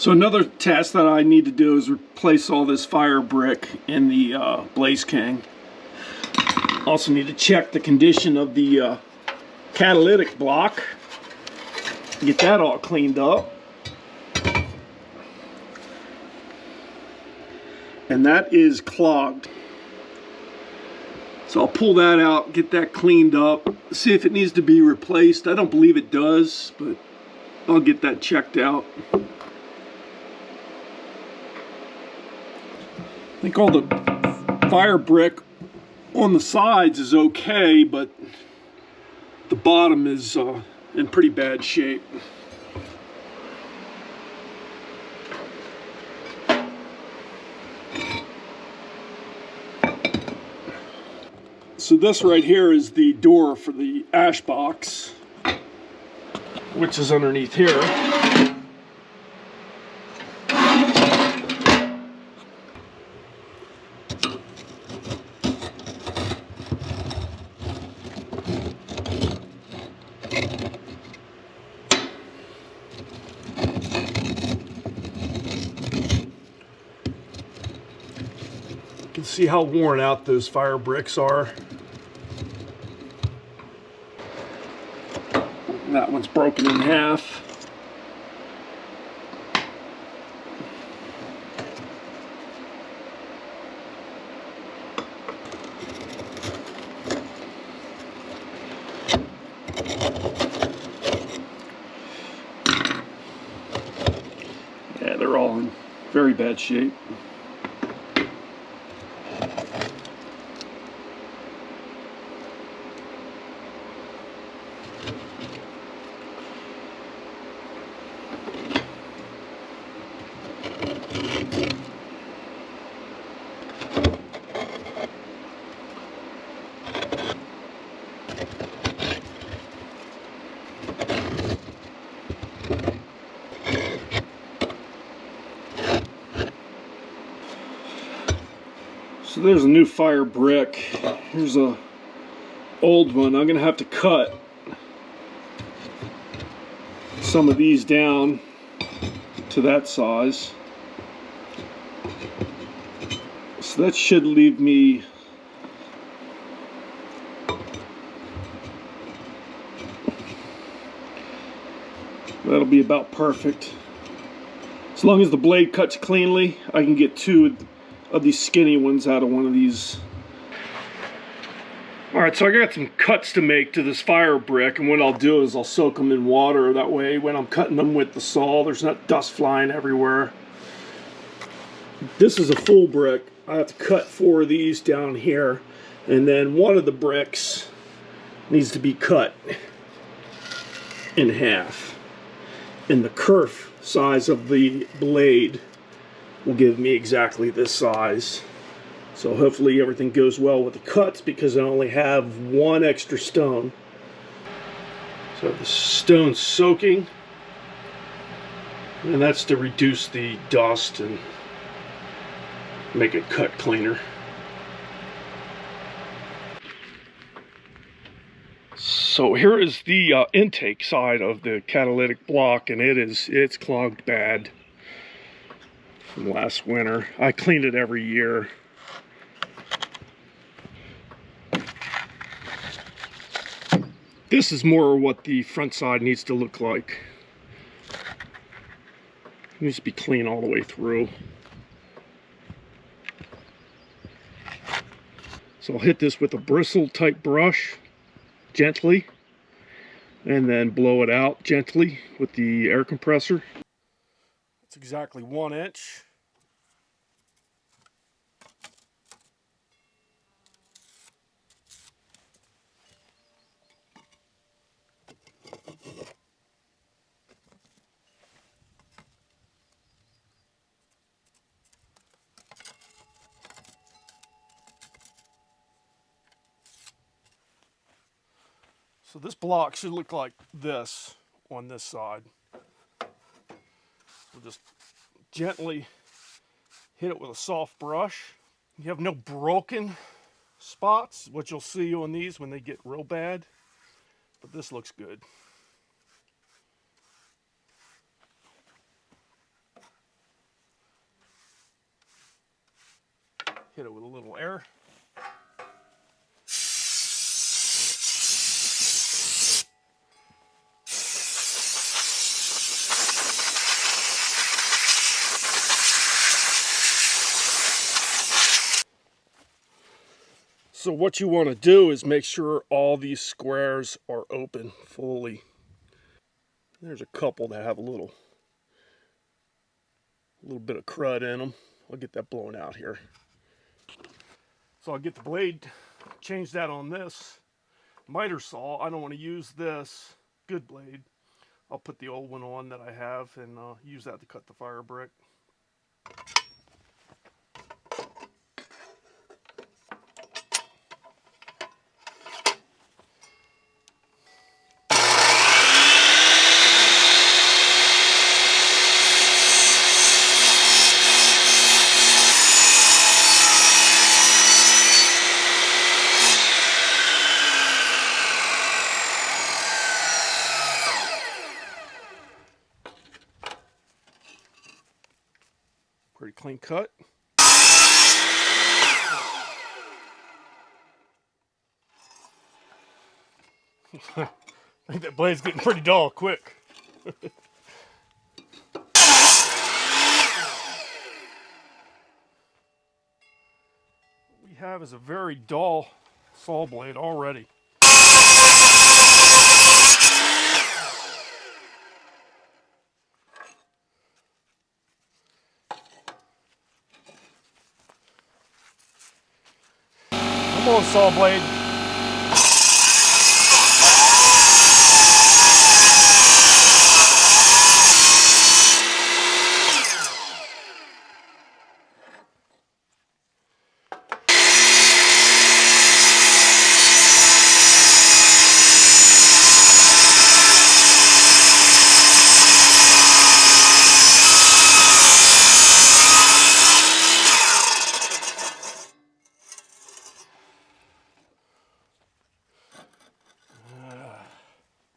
So another task that I need to do is replace all this fire brick in the Blaze King. Also need to check the condition of the catalytic block. Get that all cleaned up. And that is clogged. So I'll pull that out, get that cleaned up, see if it needs to be replaced. I don't believe it does, but I'll get that checked out. I think all the fire brick on the sides is okay, but the bottom is in pretty bad shape. So this right here is the door for the ash box, which is underneath here. You can see how worn out those fire bricks are. That one's broken in half. Yeah, they're all in very bad shape. So there's a new fire brick. Here's a old one. I'm gonna have to cut some of these down to that size. So that should leave me that'll be about perfect. As long as the blade cuts cleanly, I can get two of these skinny ones out of one of these. Alright, so I got some cuts to make to this fire brick, and what I'll do is I'll soak them in water. That way when I'm cutting them with the saw, there's not dust flying everywhere. This is a full brick. I have to cut 4 of these down here, and then one of the bricks needs to be cut in half. And the kerf size of the blade will give me exactly this size. So hopefully everything goes well with the cuts, because I only have 1 extra stone. So the stone's soaking, and that's to reduce the dust and make it cut cleaner. So here is the intake side of the catalytic block, and it's clogged bad from last winter. I cleaned it every year. This is more what the front side needs to look like. It needs to be clean all the way through. So I'll hit this with a bristle type brush gently, and then blow it out gently with the air compressor. It's exactly 1 inch. So this block should look like this on this side. We'll just gently hit it with a soft brush. You have no broken spots, what you'll see on these when they get real bad, but this looks good. Hit it with a little air. So what you want to do is make sure all these squares are open fully. There's a couple that have a little bit of crud in them. I'll get that blown out here. So I'll get the blade, change that on this miter saw. I don't want to use this good blade. I'll put the old one on that I have and use that to cut the fire brick. Pretty clean cut. I think that blade's getting pretty dull quick. What we have is a very dull saw blade already. Come on, saw blade.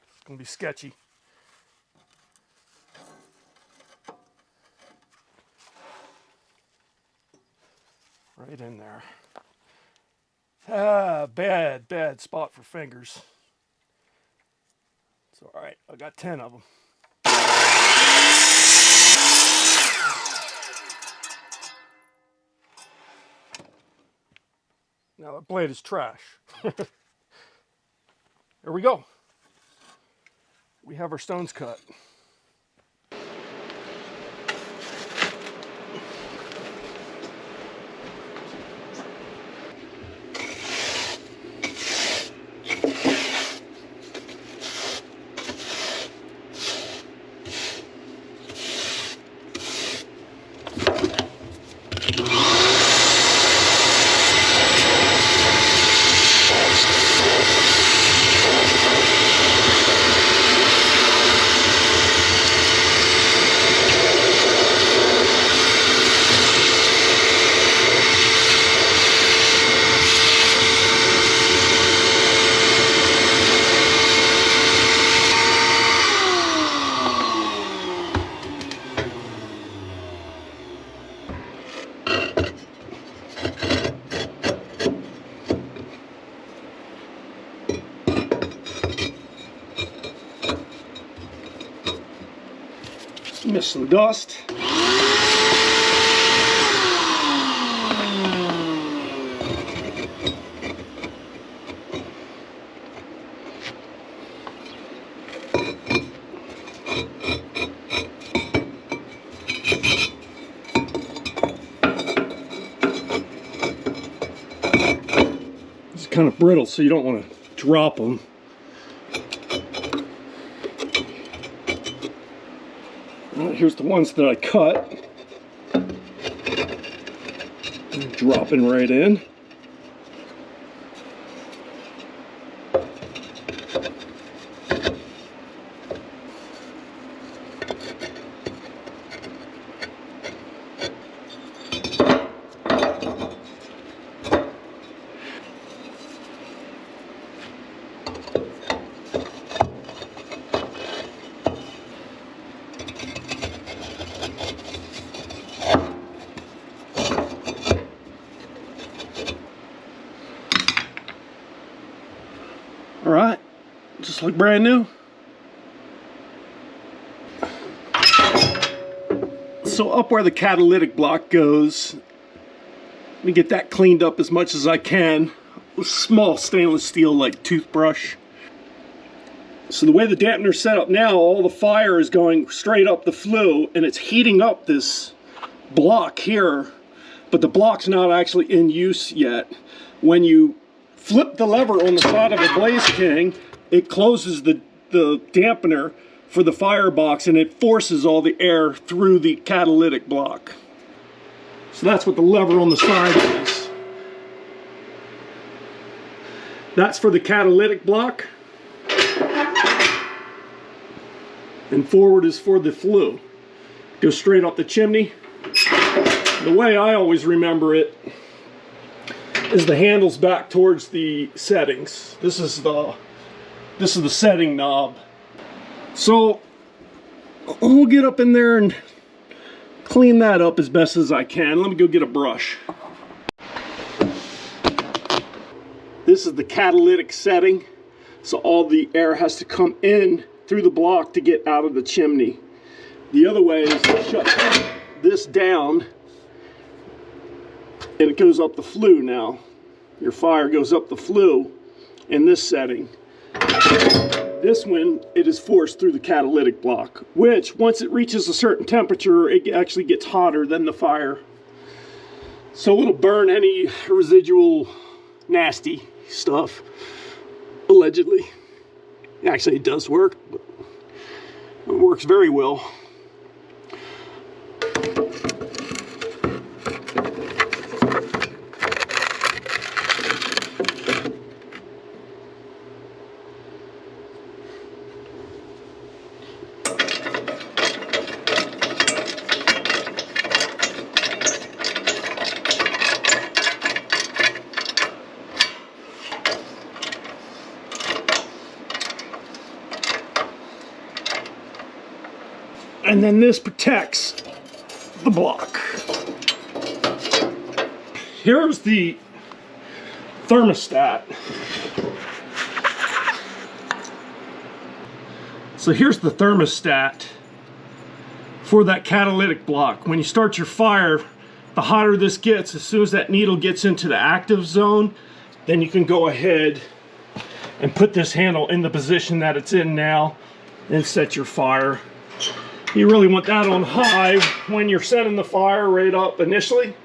It's gonna be sketchy. Right in there. Bad spot for fingers. It's all right. I got 10 of them. Now that blade is trash. There we go. We have our stones cut. Missed some dust. It's kind of brittle, so you don't want to drop them. Here's the ones that I cut. Dropping right in. All right, just like brand new. So up where the catalytic block goes, let me get that cleaned up as much as I can with small stainless steel like toothbrush. So the way the dampener's set up now, all the fire is going straight up the flue and it's heating up this block here, but the block's not actually in use yet. When you flip the lever on the side of the Blaze King, it closes the dampener for the firebox and it forces all the air through the catalytic block. So that's what the lever on the side is. That's for the catalytic block. And forward is for the flue. Goes straight up the chimney. The way I always remember it is the handle's back towards the settings. This is the setting knob. So we'll get up in there and clean that up as best as I can. Let me go get a brush. This is the catalytic setting, so all the air has to come in through the block to get out of the chimney. The other way is to shut this down and it goes up the flue now. Your fire goes up the flue in this setting. This one, it is forced through the catalytic block, which once it reaches a certain temperature, it actually gets hotter than the fire. So it'll burn any residual nasty stuff, allegedly. Actually, it does work, but it works very well. And then this protects the block. Here's the thermostat. So here's the thermostat for that catalytic block. When you start your fire, the hotter this gets, as soon as that needle gets into the active zone, then you can go ahead and put this handle in the position that it's in now and set your fire. You really want that on high when you're setting the fire right up initially.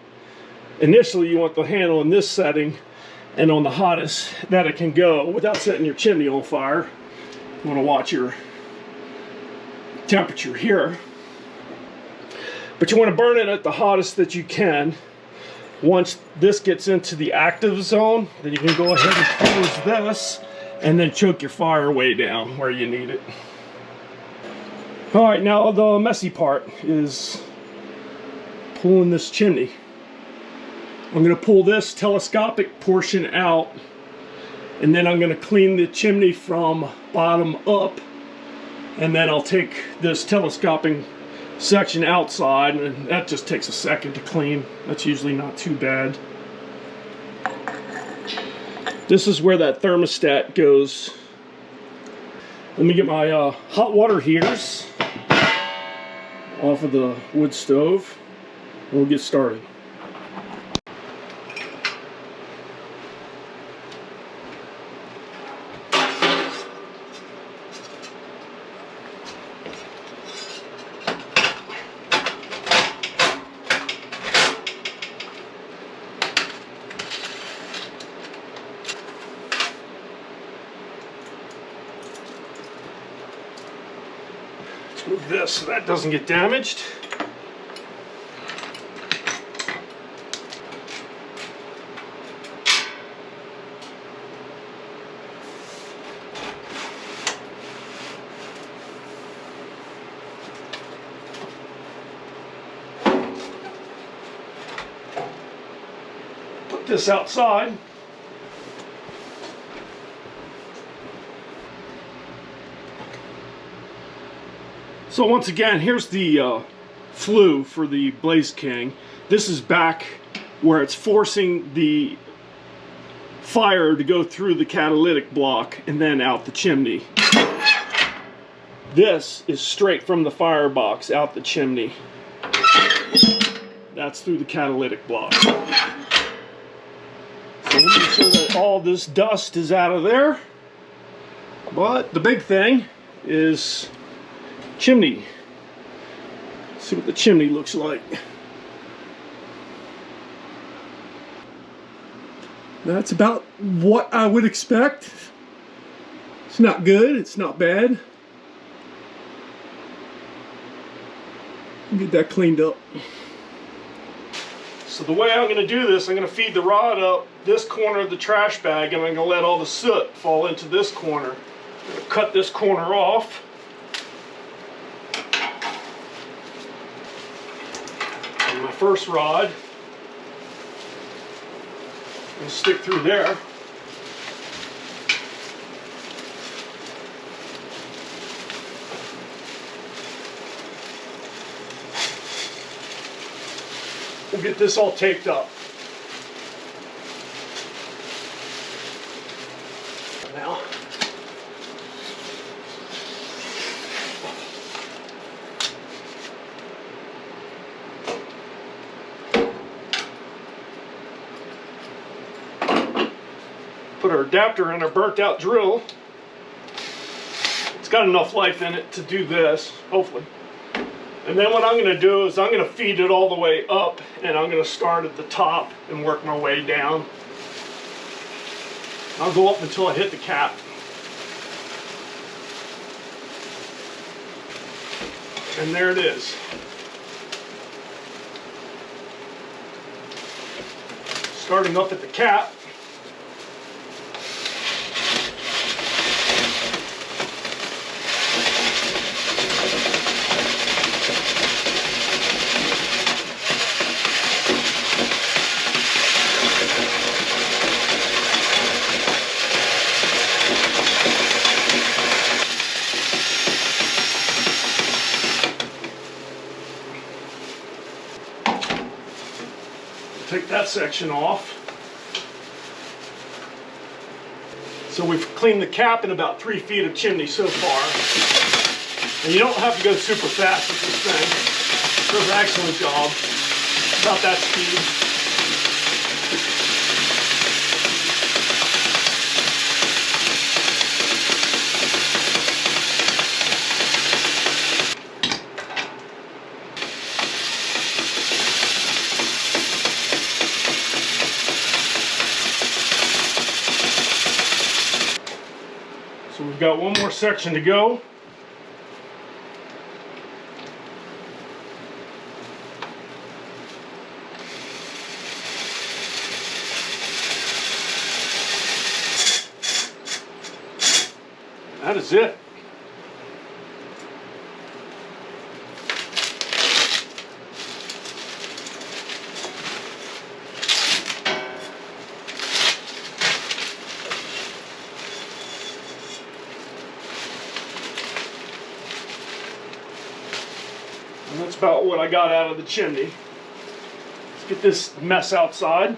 Initially, you want the handle in this setting and on the hottest that it can go without setting your chimney on fire. You want to watch your temperature here. But you want to burn it at the hottest that you can. Once this gets into the active zone, then you can go ahead and close this and then choke your fire way down where you need it. Alright, now the messy part is pulling this chimney. I'm going to pull this telescopic portion out, and then I'm going to clean the chimney from bottom up, and then I'll take this telescoping section outside, and that just takes a second to clean. That's usually not too bad. This is where that thermostat goes. Let me get my hot water heaters off of the wood stove, and we'll get started. Move this so that doesn't get damaged. Put this outside. So once again, here's the flue for the Blaze King. This is back where it's forcing the fire to go through the catalytic block and then out the chimney. This is straight from the firebox out the chimney. That's through the catalytic block. So we'll make sure that all this dust is out of there. But the big thing is chimney. Let's see what the chimney looks like. That's about what I would expect. It's not good, it's not bad. Get that cleaned up. So the way I'm going to do this, I'm going to feed the rod up this corner of the trash bag, and I'm going to let all the soot fall into this corner. I'm going to cut this corner off. And my first rod, I'm going to stick through there. We'll get this all taped up. Now, put our adapter in our burnt out drill. It's got enough life in it to do this, hopefully. And then what I'm going to do is I'm going to feed it all the way up, and I'm going to start at the top and work my way down. I'll go up until I hit the cap. And there it is. Starting up at the cap. Take that section off. So we've cleaned the cap and about 3 feet of chimney so far. And you don't have to go super fast with this thing. It does an excellent job. About that speed. So we've got one more section to go. That is it. And that's about what I got out of the chimney. Let's get this mess outside.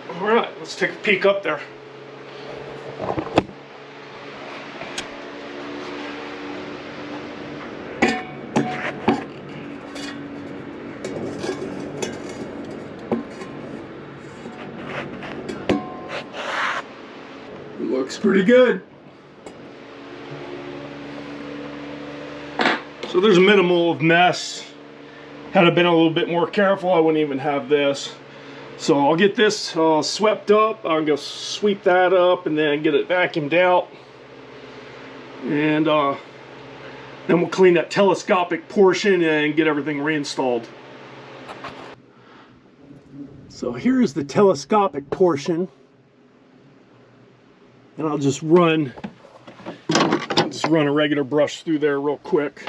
All right, let's take a peek up there. Looks pretty good. So there's a minimal of mess. Had I been a little bit more careful, I wouldn't even have this. So I'll get this swept up. I'll go sweep that up and then get it vacuumed out. And then we'll clean that telescopic portion and get everything reinstalled. So here's the telescopic portion. And I'll just run a regular brush through there real quick.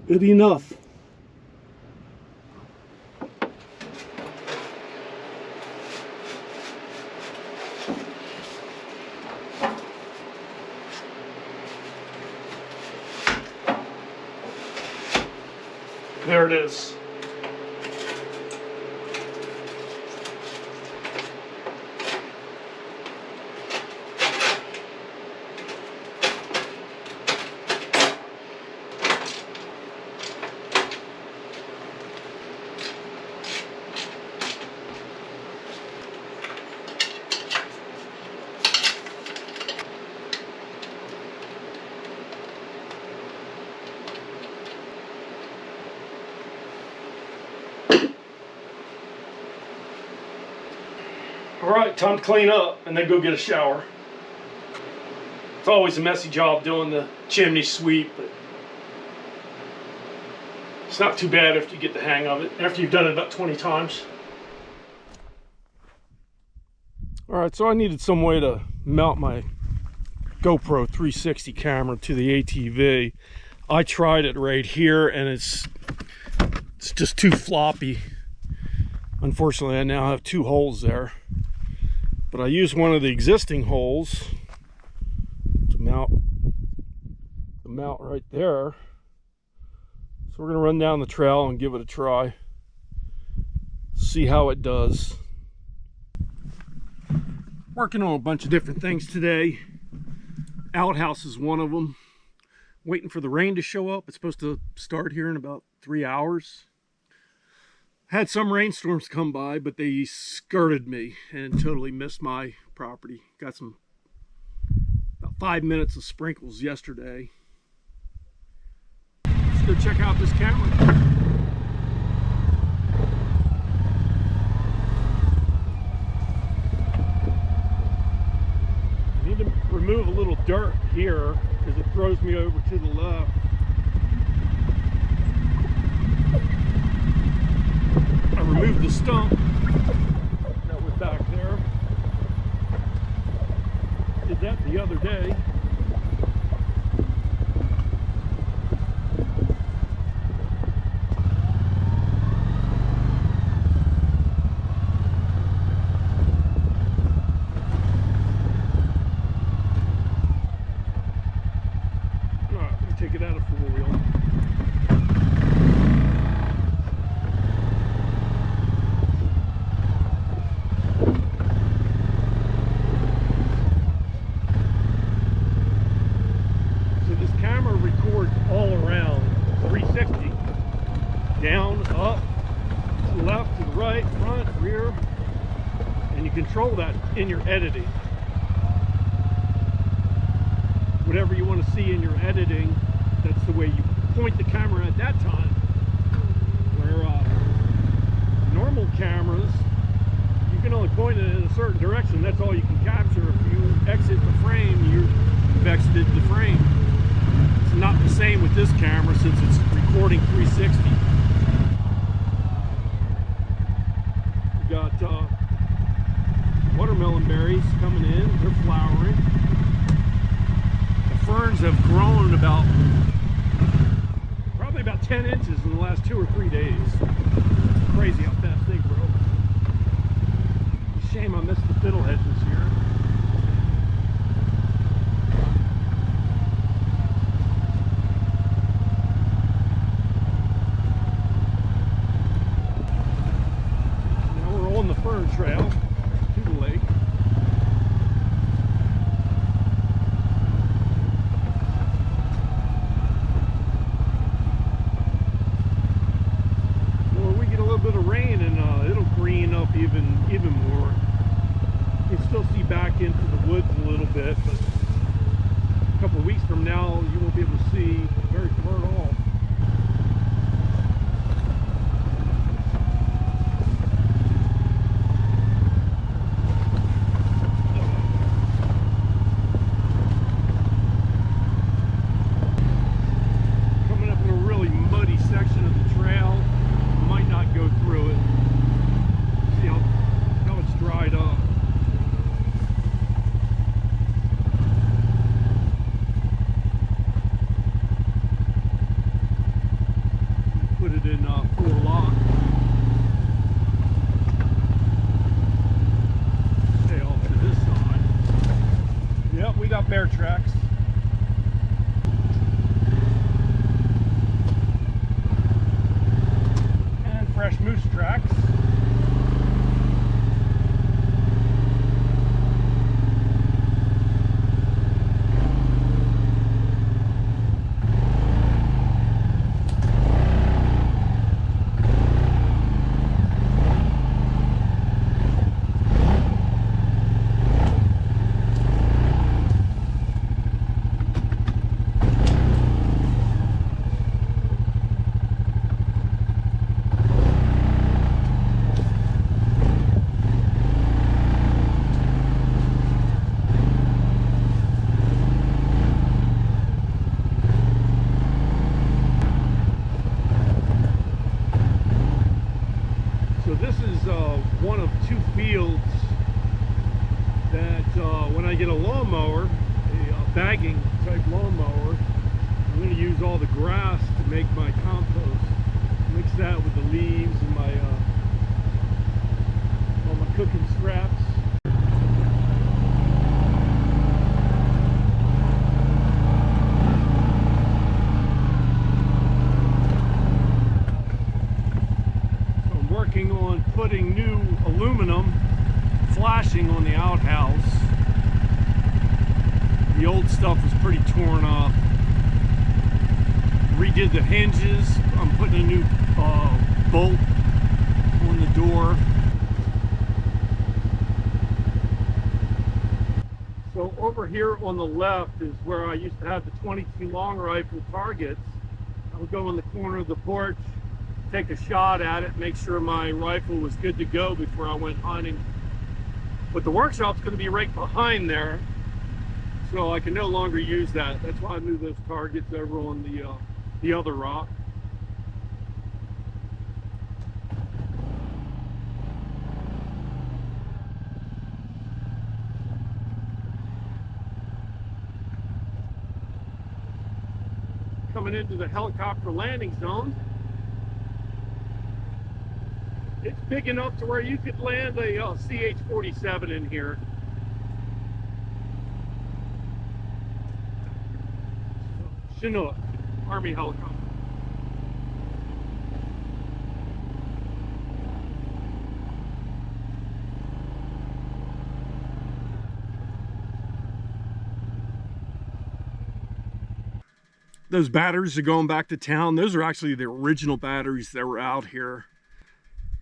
Good enough. There it is. Alright, time to clean up and then go get a shower. It's always a messy job doing the chimney sweep, but it's not too bad after you get the hang of it, after you've done it about 20 times. Alright, so I needed some way to mount my GoPro 360 camera to the ATV. I tried it right here and it's just too floppy. Unfortunately, I now have 2 holes there. But I used one of the existing holes to mount the mount right there. So we're going to run down the trail and give it a try. See how it does. Working on a bunch of different things today. Outhouse is one of them. Waiting for the rain to show up. It's supposed to start here in about 3 hours. Had some rainstorms come by, but they skirted me and totally missed my property. Got about 5 minutes of sprinkles yesterday. Let's go check out this camera. I need to remove a little dirt here because it throws me over to the left. I removed the stump that was back there. Did that the other day. Alright, let me take it out of 4-wheel. All around 360, down, up, to the left, to the right, front, rear, and you control that in your editing. Whatever you want to see in your editing, that's the way you point the camera at that time. Where normal cameras, you can only point it in a certain direction. That's all you can capture. If you exit the frame, you've exited the frame. Not the same with this camera since it's recording 360. We got watermelon berries coming in. They're flowering. The ferns have grown probably about 10 inches in the last 2 or 3 days. It's crazy how fast they grow. It's a shame I missed the fiddlehead this year. On the fern trail to the lake. Well, we get a little bit of rain and it'll green up even more. You can still see back into the woods a little bit, but a couple of weeks from now you won't be able to see very far at all. fields that when I get a lawnmower, a bagging type lawnmower, I'm going to use all the grass to make my compost. Mix that with the leaves and my all my cooking scraps. On putting new aluminum flashing on the outhouse. The old stuff was pretty torn up. Redid the hinges. I'm putting a new bolt on the door. So over here on the left is where I used to have the 22 long rifle targets. I would go in the corner of the porch, take a shot at it, make sure my rifle was good to go before I went hunting. But the workshop's going to be right behind there, so I can no longer use that. That's why I moved those targets over on the other rock. Coming into the helicopter landing zone. It's big enough to where you could land a CH-47 in here. Chinook, Army helicopter. Those batteries are going back to town. Those are actually the original batteries that were out here.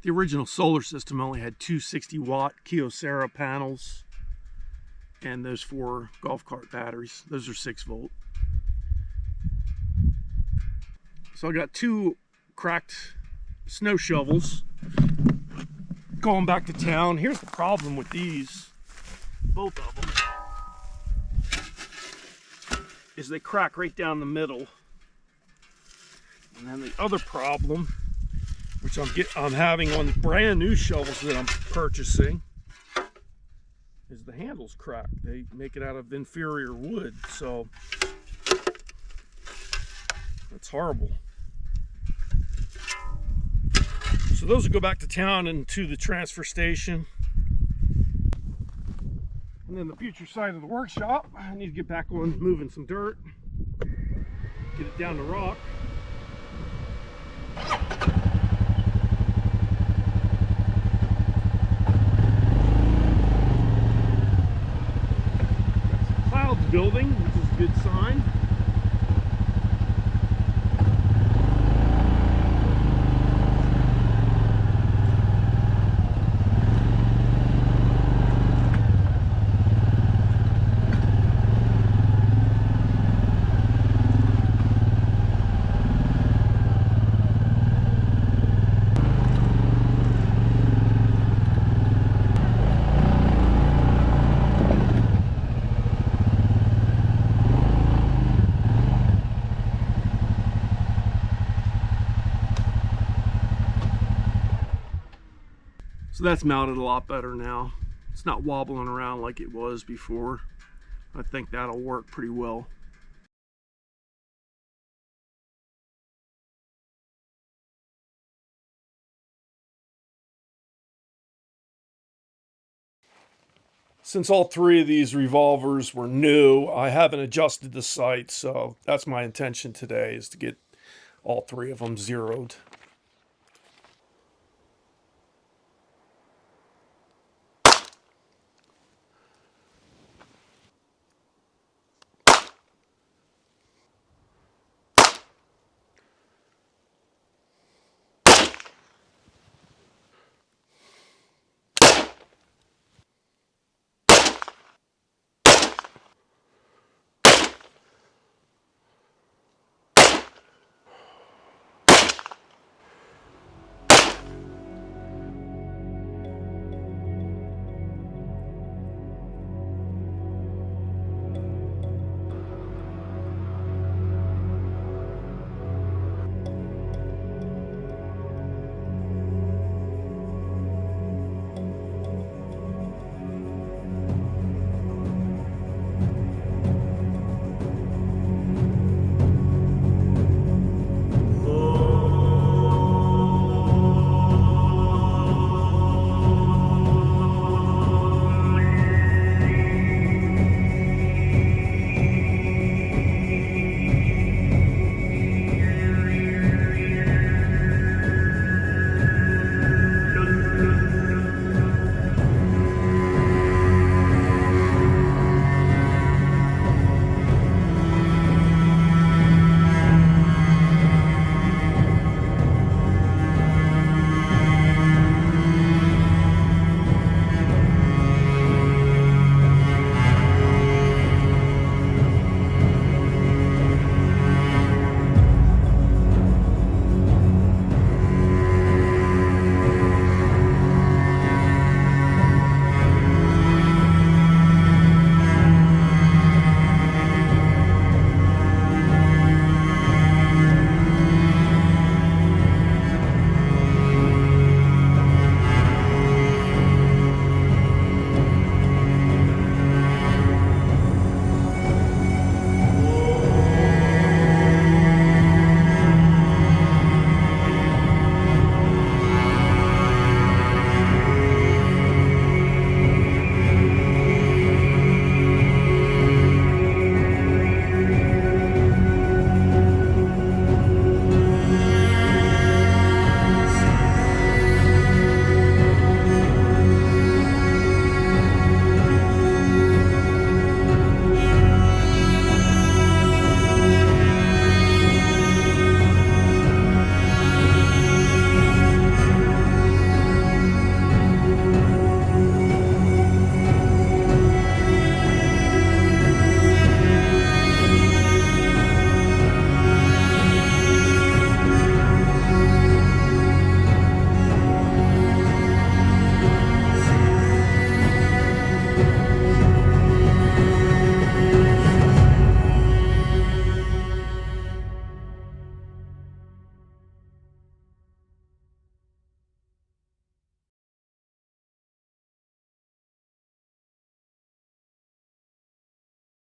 The original solar system only had 260-watt Kyocera panels and those 4 golf cart batteries. Those are 6-volt. So I got 2 cracked snow shovels going back to town. Here's the problem with these, both of them, is they crack right down the middle. And then the other problem, which I'm having on the brand new shovels that I'm purchasing, is the handles cracked. They make it out of inferior wood, so that's horrible. So those will go back to town and to the transfer station. And then the future side of the workshop, I need to get back on moving some dirt, get it down to rock. Building, which is a good sign. So that's mounted a lot better now. It's not wobbling around like it was before. I think that'll work pretty well. Since all 3 of these revolvers were new, I haven't adjusted the sight, so that's my intention today, is to get all 3 of them zeroed.